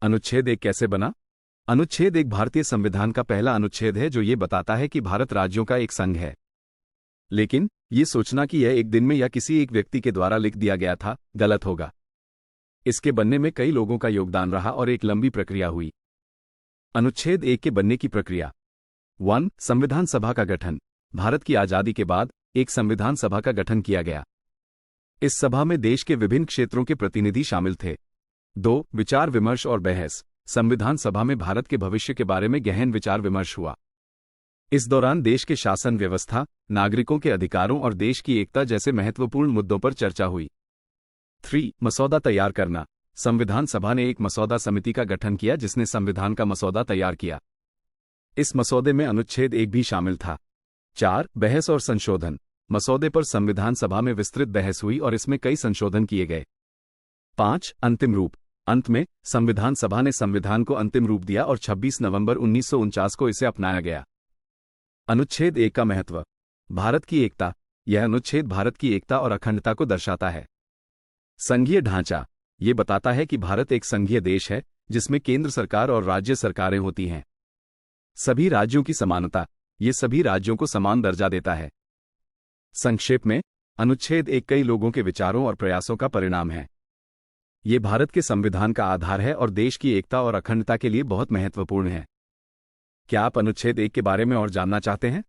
अनुच्छेद एक कैसे बना? अनुच्छेद एक भारतीय संविधान का पहला अनुच्छेद है जो ये बताता है कि भारत राज्यों का एक संघ है। लेकिन ये सोचना कि यह एक दिन में या किसी एक व्यक्ति के द्वारा लिख दिया गया था, गलत होगा। इसके बनने में कई लोगों का योगदान रहा और एक लंबी प्रक्रिया हुई। अनुच्छेद एक के बनने की प्रक्रिया। 1. संविधान सभा का गठन। भारत की आजादी के बाद एक संविधान सभा का गठन किया गया। इस सभा में देश के विभिन्न क्षेत्रों के प्रतिनिधि शामिल थे। 2. विचार विमर्श और बहस। संविधान सभा में भारत के भविष्य के बारे में गहन विचार विमर्श हुआ। इस दौरान देश के शासन व्यवस्था, नागरिकों के अधिकारों और देश की एकता जैसे महत्वपूर्ण मुद्दों पर चर्चा हुई। 3. मसौदा तैयार करना। संविधान सभा ने एक मसौदा समिति का गठन किया जिसने संविधान का मसौदा तैयार किया। इस मसौदे में अनुच्छेद एक भी शामिल था। 4. बहस और संशोधन। मसौदे पर संविधान सभा में विस्तृत बहस हुई और इसमें कई संशोधन किए गए। 5. अंतिम रूप। अंत में संविधान सभा ने संविधान को अंतिम रूप दिया और 26 नवंबर 1949 को इसे अपनाया गया। अनुच्छेद एक का महत्व। भारत की एकता। यह अनुच्छेद भारत की एकता और अखंडता को दर्शाता है। संघीय ढांचा। ये बताता है कि भारत एक संघीय देश है जिसमें केंद्र सरकार और राज्य सरकारें होती हैं। सभी राज्यों की समानता। ये सभी राज्यों को समान दर्जा देता है। संक्षेप में, अनुच्छेद एक कई लोगों के विचारों और प्रयासों का परिणाम है। ये भारत के संविधान का आधार है और देश की एकता और अखंडता के लिए बहुत महत्वपूर्ण है। क्या आप अनुच्छेद एक के बारे में और जानना चाहते हैं?